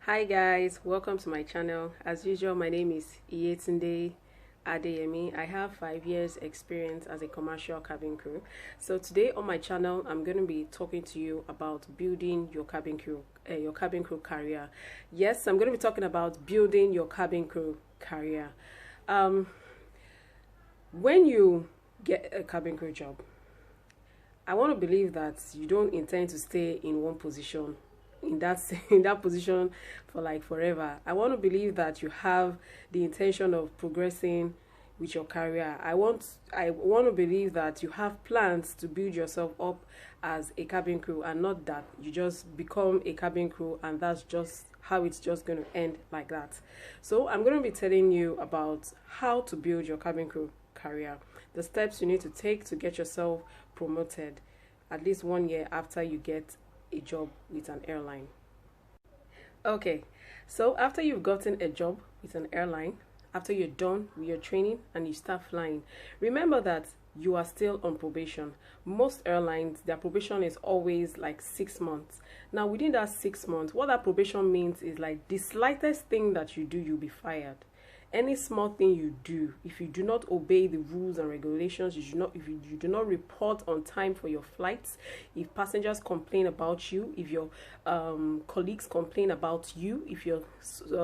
Hi guys, welcome to my channel. As usual, my name is Iyetunde Adeyemi. I have 5 years experience as a commercial cabin crew. So today on my channel, I'm going to be talking to you about building your cabin crew career. Yes, I'm going to be talking about building your cabin crew career. When you get a cabin crew job, I want to believe that you don't intend to stay in one position in that position for like forever. I want to believe that you have the intention of progressing with your career. I want to believe that you have plans to build yourself up as a cabin crew, and not that you just become a cabin crew and that's just how it's just going to end like that. So I'm going to be telling you about how to build your cabin crew career, the steps you need to take to get yourself promoted at least 1 year after you get a job with an airline. Okay, so after you've gotten a job with an airline, after you're done with your training and you start flying, remember that you are still on probation. Most airlines, their probation is always like 6 months. Now within that 6 months, what that probation means is like the slightest thing that you do, you'll be fired. Any small thing you do, if you do not obey the rules and regulations, if you do not report on time for your flights, if passengers complain about you, if your colleagues complain about you, if your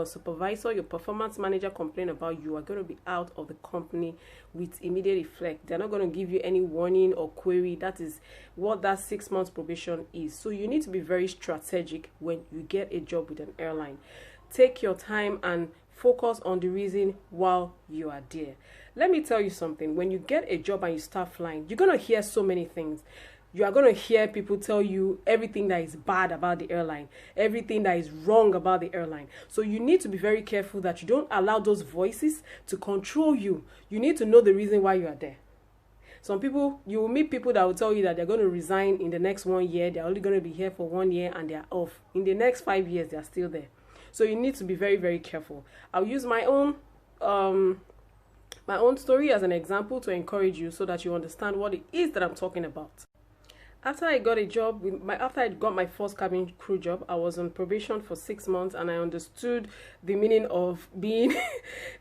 supervisor, your performance manager complain about you, are going to be out of the company with immediate effect. They're not going to give you any warning or query. That is what that 6 months probation is. So you need to be very strategic when you get a job with an airline. Take your time and focus on the reason while you are there. Let me tell you something. When you get a job and you start flying, you're going to hear so many things. You are going to hear people tell you everything that is bad about the airline, everything that is wrong about the airline. So you need to be very careful that you don't allow those voices to control you. You need to know the reason why you are there. Some people, you will meet people that will tell you that they're going to resign in the next 1 year. They're only going to be here for 1 year and they're off. In the next 5 years, they're still there. So you need to be very, very careful. I'll use my own story as an example to encourage you so that you understand what it is that I'm talking about. After I got a job, after I got my first cabin crew job, I was on probation for 6 months and I understood the meaning of being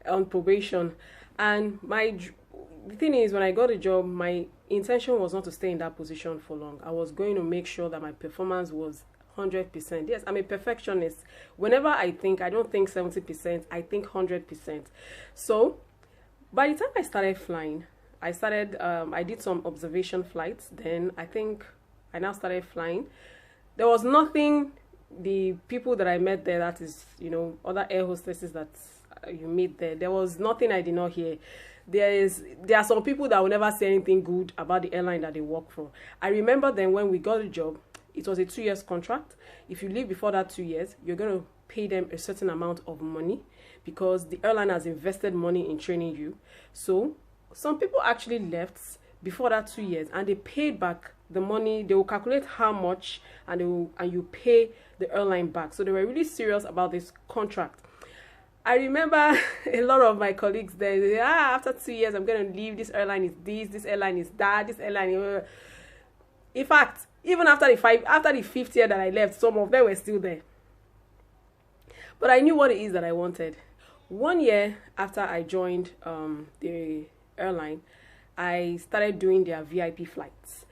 on probation. And the thing is, when I got a job, my intention was not to stay in that position for long. I was going to make sure that my performance was 100%. Yes, I'm a perfectionist. Whenever I don't think 70%, I think 100%. So by the time I started flying, I did some observation flights. Then I now started flying. There was nothing, the people that I met there, that is, other air hostesses that you meet there was nothing I did not hear. There are some people that will never say anything good about the airline that they work for. I remember then when we got a job, it was a 2 years contract. If you leave before that 2 years, you're going to pay them a certain amount of money because the airline has invested money in training you. So some people actually left before that 2 years and they paid back the money. They will calculate how much and you pay the airline back. So they were really serious about this contract. I remember a lot of my colleagues there, they say, after 2 years, I'm going to leave. This airline is this airline is that, this airline. In fact, even after the 5th year that I left, some of them were still there. But I knew what it is that I wanted. 1 year after I joined the airline, I started doing their VIP flights.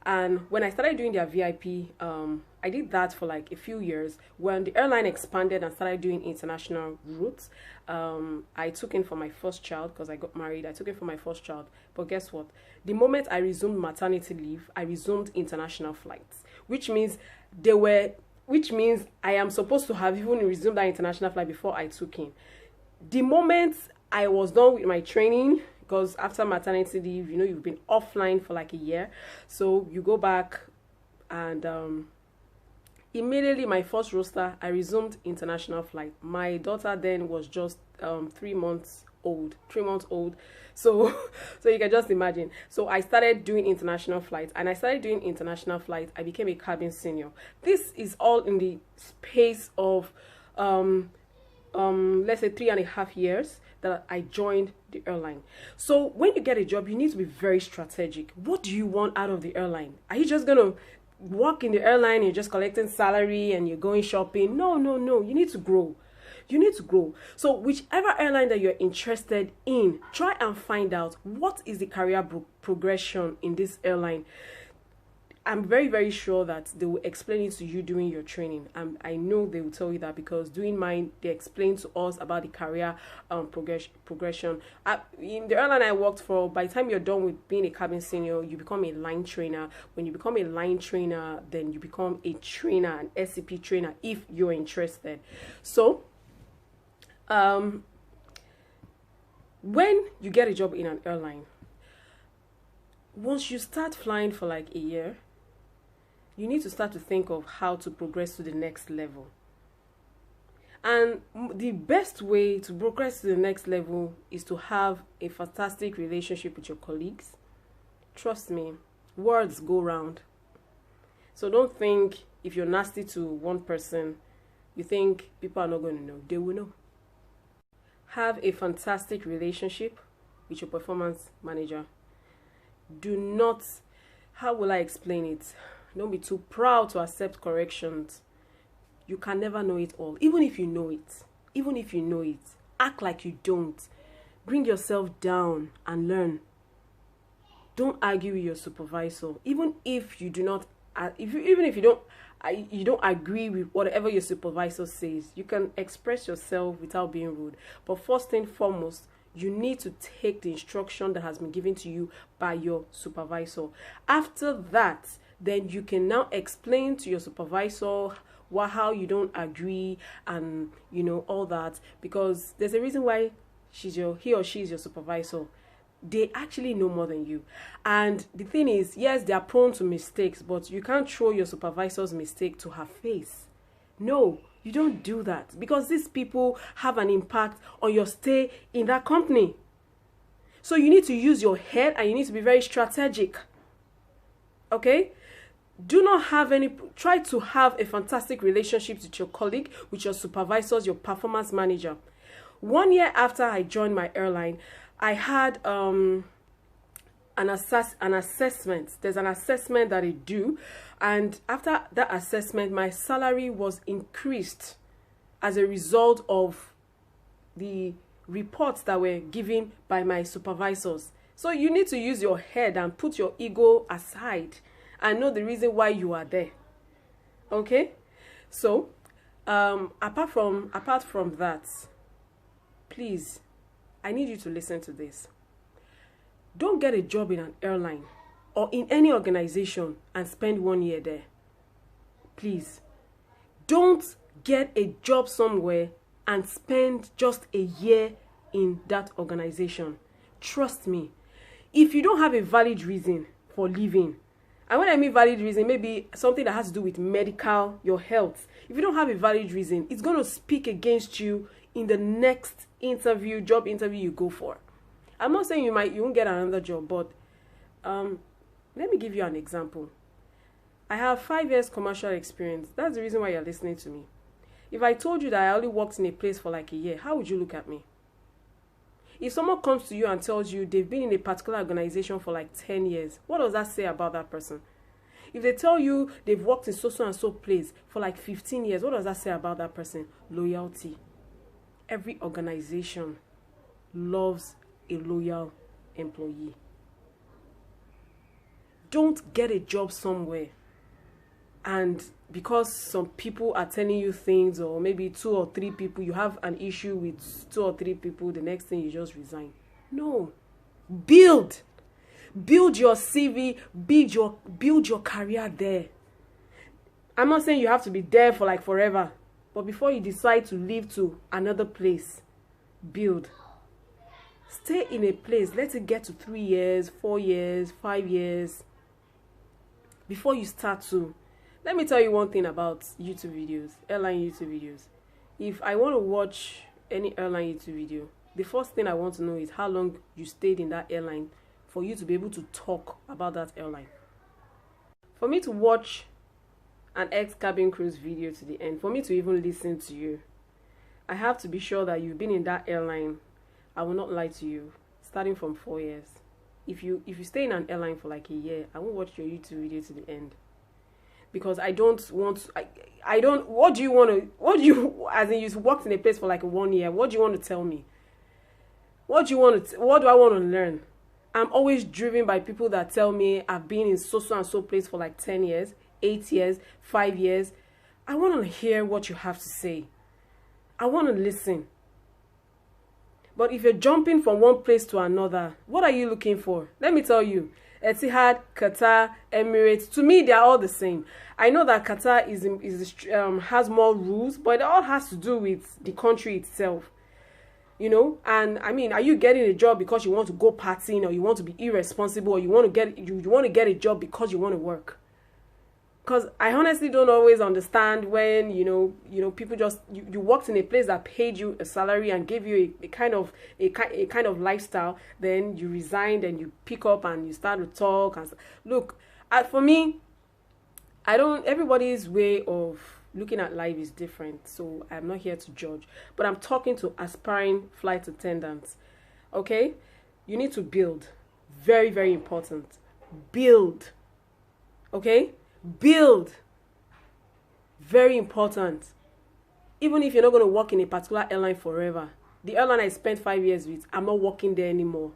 And when I started doing their VIP, I did that for like a few years. When the airline expanded and started doing international routes, I took in for my first child because I got married. I took in for my first child. But guess what? The moment I resumed maternity leave, I resumed international flights, which means I am supposed to have even resumed that international flight before I took in. The moment I was done with my training, because after maternity leave, you've been offline for like a year. So you go back and immediately my first roster, I resumed international flight. My daughter then was just 3 months old. So you can just imagine. So I started doing international flights, and I became a cabin senior. This is all in the space of let's say 3.5 years that I joined the airline. So when you get a job, you need to be very strategic. What do you want out of the airline? Are you just gonna work in the airline, you're just collecting salary and you're going shopping. No, no, no. You need to grow. You need to grow. So whichever airline that you're interested in, try and find out what is the career progression in this airline. I'm very, very sure that they will explain it to you during your training. I know they will tell you that, because doing mine, they explained to us about the career progression. In the airline I worked for, by the time you're done with being a cabin senior, you become a line trainer. When you become a line trainer, then you become a trainer, an SCP trainer, if you're interested. So, when you get a job in an airline, once you start flying for like a year, you need to start to think of how to progress to the next level. And the best way to progress to the next level is to have a fantastic relationship with your colleagues. Trust me, words go round. So don't think if you're nasty to one person, you think people are not going to know. They will know. Have a fantastic relationship with your performance manager. Do not, how will I explain it? Don't be too proud to accept corrections. You can never know it all. Even if you know it, act like you don't. Bring yourself down and learn. Don't argue with your supervisor. Even if you do not, even if you don't agree with whatever your supervisor says, you can express yourself without being rude. But first and foremost, you need to take the instruction that has been given to you by your supervisor. After that, then you can now explain to your supervisor how you don't agree, and all that, because there's a reason why he or she is your supervisor. They actually know more than you. And the thing is, yes, they are prone to mistakes, but you can't throw your supervisor's mistake to her face. No, you don't do that, because these people have an impact on your stay in that company. So you need to use your head, and you need to be very strategic. Okay? Try to have a fantastic relationship with your colleague, with your supervisors, your performance manager. 1 year after I joined my airline, I had an assessment. There's an assessment that I do, and after that assessment, my salary was increased as a result of the reports that were given by my supervisors. So you need to use your head and put your ego aside and know the reason why you are there. Okay? So, apart from that, please, I need you to listen to this. Don't get a job in an airline or in any organization and spend 1 year there. Please. Don't get a job somewhere and spend just a year in that organization. Trust me. If you don't have a valid reason for leaving, and when I mean valid reason, maybe something that has to do with medical, your health. If you don't have a valid reason, it's going to speak against you in the next job interview you go for. I'm not saying you won't get another job, but let me give you an example. I have 5 years commercial experience. That's the reason why you're listening to me. If I told you that I only worked in a place for like a year, how would you look at me? If someone comes to you and tells you they've been in a particular organization for like 10 years, what does that say about that person? If they tell you they've worked in so and so place for like 15 years, what does that say about that person? Loyalty. Every organization loves a loyal employee. Don't get a job somewhere, and because some people are telling you things, or maybe 2 or 3 people, you have an issue with 2 or 3 people, the next thing you just resign. No. Build your CV, build your career there. I'm not saying you have to be there for like forever, but before you decide to leave to another place, build. Stay in a place, let it get to 3 years, 4 years, 5 years before you start to. Let me tell you one thing about YouTube videos, airline YouTube videos. If I want to watch any airline YouTube video, the first thing I want to know is how long you stayed in that airline for you to be able to talk about that airline. For me to watch an ex-cabin crew's video to the end, for me to even listen to you, I have to be sure that you've been in that airline, I will not lie to you, starting from 4 years. If you stay in an airline for like a year, I won't watch your YouTube video to the end. because I don't want. I don't. What do you want to? What do you? As in, you worked in a place for like 1 year. What do you want to tell me? What do you want to? What do I want to learn? I'm always driven by people that tell me I've been in so and so place for like 10 years, 8 years, 5 years. I want to hear what you have to say. I want to listen. But if you're jumping from one place to another, what are you looking for? Let me tell you, Etihad, Qatar, Emirates, to me, they're all the same. I know that Qatar has more rules, but it all has to do with the country itself. You know, and I mean, are you getting a job because you want to go partying, or you want to be irresponsible, or you want to get a job because you want to work? Because I honestly don't always understand when you know people just you worked in a place that paid you a salary and gave you a kind of lifestyle, then you resigned and you pick up and you start to talk and look. For me, everybody's way of looking at life is different, so I'm not here to judge, but I'm talking to aspiring flight attendants. Okay, you need to build. Very, very important. Build. Okay, build. Very important. Even if you're not going to work in a particular airline forever, the airline I spent 5 years with, I'm not working there anymore.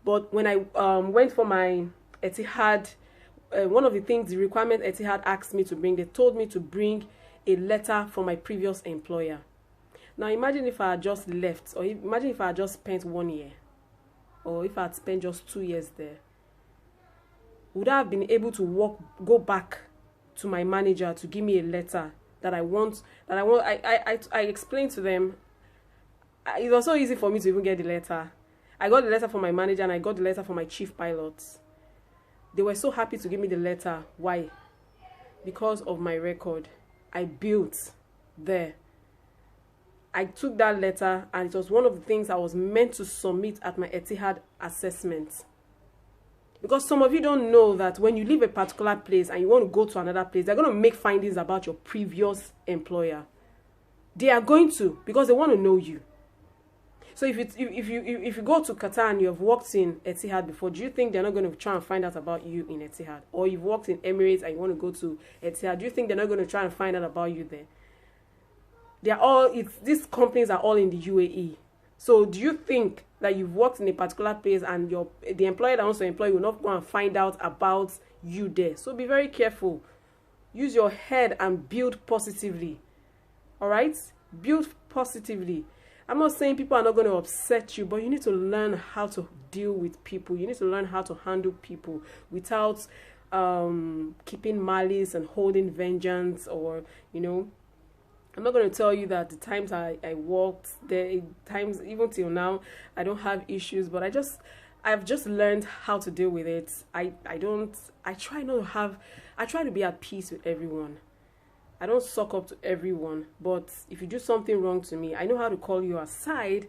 But when I went for my Etihad, one of the things, the requirement Etihad asked me to bring, they told me to bring a letter from my previous employer. Now imagine if I had just left, or imagine if I had just spent 1 year, or if I had spent just 2 years there. Would I have been able to go back to my manager to give me a letter that I want? I explained to them. It was so easy for me to even get the letter. I got the letter from my manager and I got the letter from my chief pilots. They were so happy to give me the letter. Why? Because of my record. I built there. I took that letter and it was one of the things I was meant to submit at my Etihad assessment. Because some of you don't know that when you leave a particular place and you want to go to another place, they're going to make findings about your previous employer. They are going to, because they want to know you. So if you go to Qatar and you have worked in Etihad before, do you think they're not going to try and find out about you in Etihad? Or you've worked in Emirates and you want to go to Etihad, do you think they're not going to try and find out about you there? These companies are all in the UAE. So do you think that you've worked in a particular place and the employer that wants to employ you will not go and find out about you there? So be very careful. Use your head and build positively. All right? Build positively. I'm not saying people are not going to upset you, but you need to learn how to deal with people. You need to learn how to handle people without keeping malice and holding vengeance, or, you know. I'm not going to tell you that the times I worked there, times even till now, I don't have issues, but I've just learned how to deal with it. I try to be at peace with everyone. I don't suck up to everyone, but if you do something wrong to me, I know how to call you aside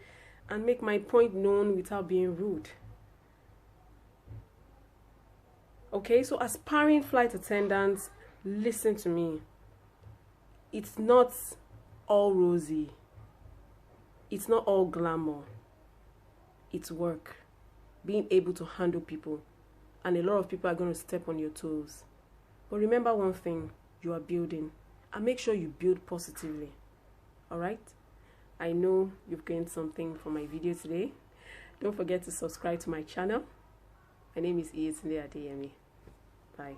and make my point known without being rude. Okay, so aspiring flight attendants, listen to me. It's not all rosy. It's not all glamour. It's work. Being able to handle people. And a lot of people are going to step on your toes. But remember one thing, you are building. And make sure you build positively. Alright? I know you've gained something from my video today. Don't forget to subscribe to my channel. My name is Iyetunde Adeyemi. Bye.